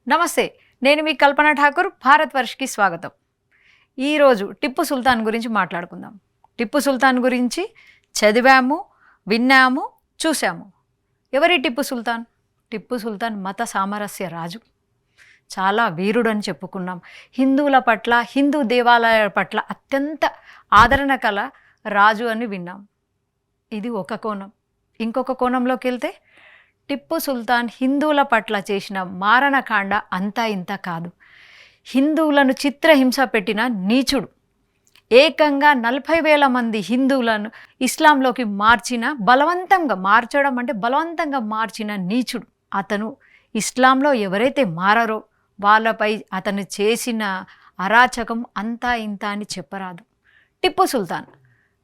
నమస్తే, నేను మీ కల్పన ఠాకూర్. భారత్ వర్ష్కి స్వాగతం. ఈరోజు టిప్పు సుల్తాన్ గురించి మాట్లాడుకుందాం. టిప్పు సుల్తాన్ గురించి చదివాము, విన్నాము, చూసాము. ఎవరి టిప్పు సుల్తాన్? టిప్పు సుల్తాన్ మత సామరస్య రాజు. చాలా వీరుడు అని చెప్పుకున్నాం. హిందువుల పట్ల, హిందూ దేవాలయాల పట్ల అత్యంత ఆదరణ కల రాజు అని విన్నాం. ఇది ఒక కోణం. ఇంకొక కోణంలోకి వెళ్తే టిప్పు సుల్తాన్ హిందువుల పట్ల చేసిన మారణకాండ అంతా ఇంత కాదు. హిందువులను చిత్రహింస పెట్టిన నీచుడు. ఏకంగా 40,000 మంది హిందువులను ఇస్లాంలోకి బలవంతంగా మార్చిన నీచుడు అతను. ఇస్లాంలో ఎవరైతే మారారో వాళ్ళపై అతను చేసిన అరాచకం అంతా ఇంత అని చెప్పరాదు. టిప్పు సుల్తాన్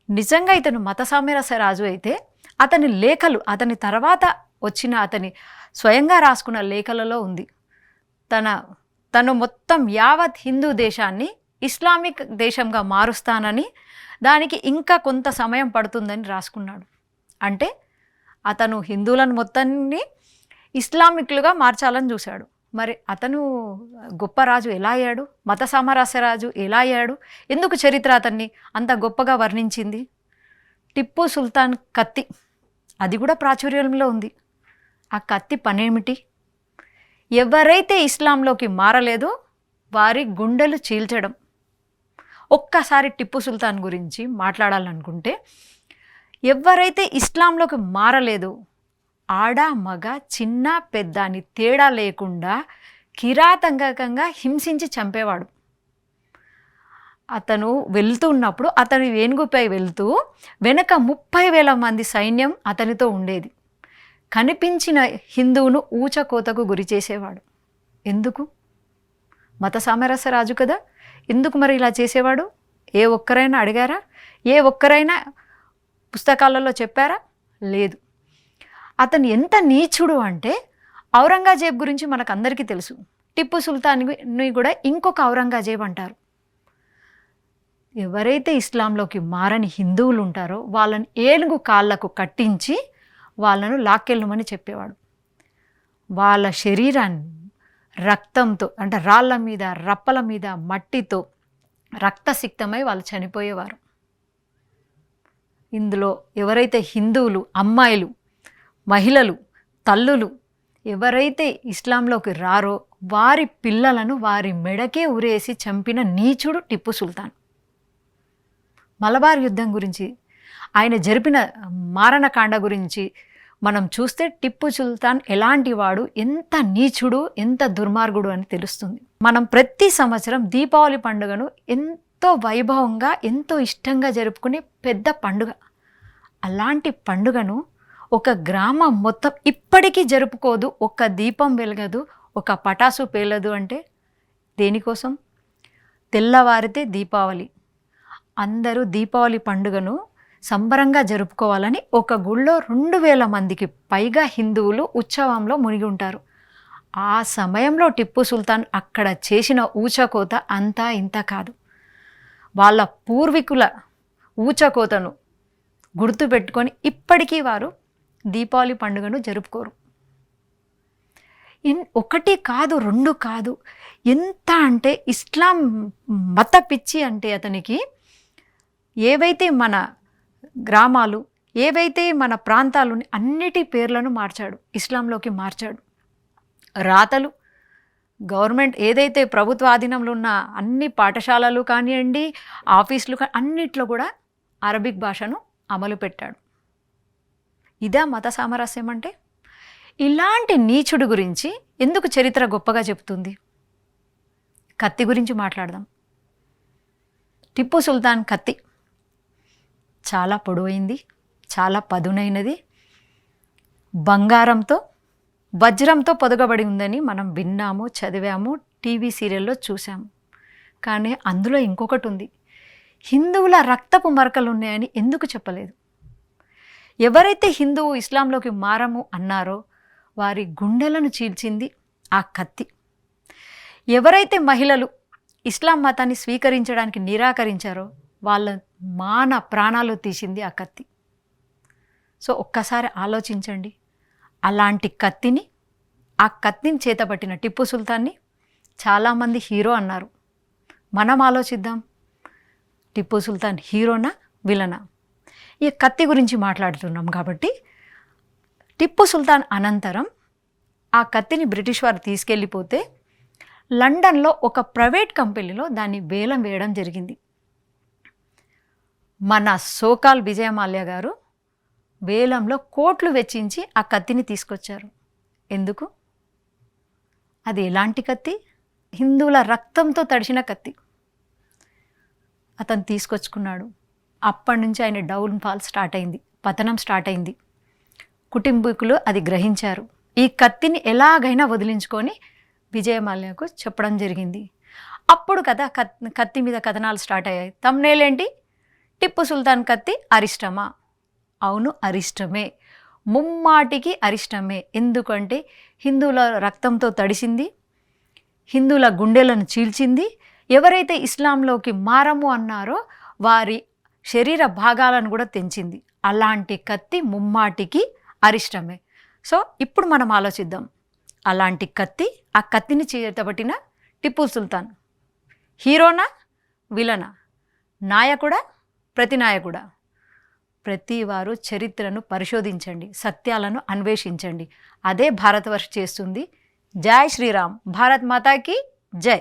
నిజంగా ఇతను మత సామరస్య రాజు అయితే అతని లేఖలు, అతని తర్వాత వచ్చిన అతని స్వయంగా రాసుకున్న లేఖలలో ఉంది. తను మొత్తం యావత్ హిందూ దేశాన్ని ఇస్లామిక్ దేశంగా మారుస్తానని, దానికి ఇంకా కొంత సమయం పడుతుందని రాసుకున్నాడు. అంటే అతను హిందువులను మొత్తాన్ని ఇస్లామిక్లుగా మార్చాలని చూశాడు. మరి అతను గొప్ప రాజు ఎలా అయ్యాడు? మత సామరస్య రాజు ఎలా అయ్యాడు? ఎందుకు చరిత్ర అతన్ని అంత గొప్పగా వర్ణించింది? టిప్పు సుల్తాన్ కత్తి, అది కూడా ప్రాచుర్యంలో ఉంది. ఆ కత్తి పనేమిటి? ఎవరైతే ఇస్లాంలోకి మారలేదో వారి గుండెలు చీల్చడం. ఒక్కసారి టిప్పు సుల్తాన్ గురించి మాట్లాడాలనుకుంటే, ఎవరైతే ఇస్లాంలోకి మారలేదో ఆడ మగ చిన్న పెద్ద అని తేడా లేకుండా కిరాతకంగా హింసించి చంపేవాడు. అతను వెళ్తున్నప్పుడు అతని ఏనుగుపై వెళ్తూ వెనక 30,000 మంది సైన్యం అతనితో ఉండేది. కనిపించిన హిందువును ఊచకోతకు గురి చేసేవాడు. ఎందుకు? మత సామరస్య రాజు కదా. ఎందుకు మరి ఇలా చేసేవాడు? ఏ ఒక్కరైనా అడిగారా? ఏ ఒక్కరైనా పుస్తకాలలో చెప్పారా? లేదు. అతను ఎంత నీచుడు అంటే, ఔరంగజేబ్ గురించి మనకు అందరికీ తెలుసు. టిప్పు సుల్తాన్ని కూడా ఇంకొక ఔరంగజేబ్ అంటారు. ఎవరైతే ఇస్లాంలోకి మారని హిందువులు ఉంటారో వాళ్ళని ఏనుగు కాళ్ళకు కట్టించి వాళ్ళను లాక్కెళ్ళమని చెప్పేవాడు. వాళ్ళ శరీరాన్ని రక్తంతో, అంటే రాళ్ళ మీద, రప్పల మీద, మట్టితో రక్తసిక్తమై వాళ్ళు చనిపోయేవారు. ఇందులో ఎవరైతే హిందువులు, అమ్మాయిలు, మహిళలు, తల్లులు ఎవరైతే ఇస్లాంలోకి రారో వారి పిల్లలను వారి మెడకే ఉరేసి చంపిన నీచుడు టిప్పు సుల్తాన్. మలబార్ యుద్ధం గురించి, ఆయన జరిపిన మారణకాండ గురించి మనం చూస్తే టిప్పు సుల్తాన్ ఎలాంటి వాడు, ఎంత నీచుడు, ఎంత దుర్మార్గుడు అని తెలుస్తుంది. మనం ప్రతి సంవత్సరం దీపావళి పండుగను ఎంతో వైభవంగా, ఎంతో ఇష్టంగా జరుపుకునే పెద్ద పండుగ. అలాంటి పండుగను ఒక గ్రామం మొత్తం ఇప్పటికీ జరుపుకోదు, ఒక్క దీపం వెలగదు, ఒక పటాసు పేలదు. అంటే దేనికోసం? తెల్లవారితే దీపావళి, అందరూ దీపావళి పండుగను సంబరంగా జరుపుకోవాలని ఒక గుళ్ళో 2,000 మందికి పైగా హిందువులు ఉత్సవంలో మునిగి ఉంటారు. ఆ సమయంలో టిప్పు సుల్తాన్ అక్కడ చేసిన ఊచకోత అంతా ఇంత కాదు. వాళ్ళ పూర్వీకుల ఊచకోతను గుర్తుపెట్టుకొని ఇప్పటికీ వారు దీపావళి పండుగను జరుపుకోరు. ఒకటి కాదు, 2 కాదు, ఎంత అంటే ఇస్లాం మత పిచ్చి అంటే అతనికి ఏవైతే మన గ్రామాలు, ఏవైతే మన ప్రాంతాలు అన్నిటి పేర్లను మార్చాడు, ఇస్లాంలోకి మార్చాడు. రాతలు, గవర్నమెంట్ ఏదైతే ప్రభుత్వ ఆధీనంలో ఉన్న అన్ని పాఠశాలలు కానివ్వండి, ఆఫీసులు అన్నిట్లో కూడా అరబిక్ భాషను అమలు పెట్టాడు. ఇదా మత సామరస్యం అంటే? ఇలాంటి నీచుడు గురించి ఎందుకు చరిత్ర గొప్పగా చెబుతుంది? కత్తి గురించి మాట్లాడదాం. టిప్పు సుల్తాన్ కత్తి చాలా పొడవైంది, చాలా పదునైనది, బంగారంతో, వజ్రంతో పొదగబడి ఉందని మనం విన్నాము, చదివాము, టీవీ సీరియల్లో చూసాము. కానీ అందులో ఇంకొకటి ఉంది. హిందువుల రక్తపు మరకలు ఉన్నాయని ఎందుకు చెప్పలేదు? ఎవరైతే హిందువు ఇస్లాంలోకి మారము అన్నారో వారి గుండెలను చీల్చింది ఆ కత్తి. ఎవరైతే మహిళలు ఇస్లాం మతాన్ని స్వీకరించడానికి నిరాకరించారో వాళ్ళ ప్రాణాలు తీసింది ఆ కత్తి. సో ఒక్కసారి ఆలోచించండి. అలాంటి కత్తిని ఆ కత్తిని చేతపట్టిన టిప్పు సుల్తాన్ని చాలామంది హీరో అన్నారు. మనం ఆలోచిద్దాం, టిప్పు సుల్తాన్ హీరోనా విలనా? ఈ కత్తి గురించి మాట్లాడుతున్నాం కాబట్టి టిప్పు సుల్తాన్ అనంతరం ఆ కత్తిని బ్రిటిష్ వారు తీసుకెళ్ళిపోతే లండన్లో ఒక ప్రైవేట్ కంపెనీలో దాన్ని వేలం వేయడం జరిగింది. మన సోకాల్ విజయమాల్య గారు వేలంలో కోట్లు వెచ్చించి ఆ కత్తిని తీసుకొచ్చారు. ఎందుకు? అది ఎలాంటి కత్తి? హిందువుల రక్తంతో తడిసిన కత్తి. అతను తీసుకొచ్చుకున్నాడు. అప్పటి నుంచి ఆయన డౌన్ఫాల్ స్టార్ట్ అయింది, పతనం స్టార్ట్ అయింది. కుటుంబీకులు అది గ్రహించారు. ఈ కత్తిని ఎలాగైనా వదిలించుకొని విజయమాల్యకు చెప్పడం జరిగింది. అప్పుడు కదా కత్తి మీద కథనాలు స్టార్ట్ అయ్యాయి. థంబ్నెయిల్ ఏంటి? టిప్పు సుల్తాన్ కత్తి అరిష్టమా? అవును, అరిష్టమే, ముమ్మాటికి అరిష్టమే. ఎందుకంటే హిందువుల రక్తంతో తడిసింది, హిందువుల గుండెలను చీల్చింది. ఎవరైతే ఇస్లాంలోకి మారము అన్నారో వారి శరీర భాగాలను కూడా తెంచింది. అలాంటి కత్తి ముమ్మాటికి అరిష్టమే. సో ఇప్పుడు మనం ఆలోచిద్దాం, అలాంటి కత్తి, ఆ కత్తిని చేతబట్టిన టిప్పు సుల్తాన్ హీరోనా విలనా? నాయకుడా ప్రతినాయకుడా? ప్రతి వారు చరిత్రను పరిశోధించండి, సత్యాలను అన్వేషించండి. అదే భారతవర్ష చేస్తుంది. జై శ్రీరామ్, భారత్ మాతాకి జై.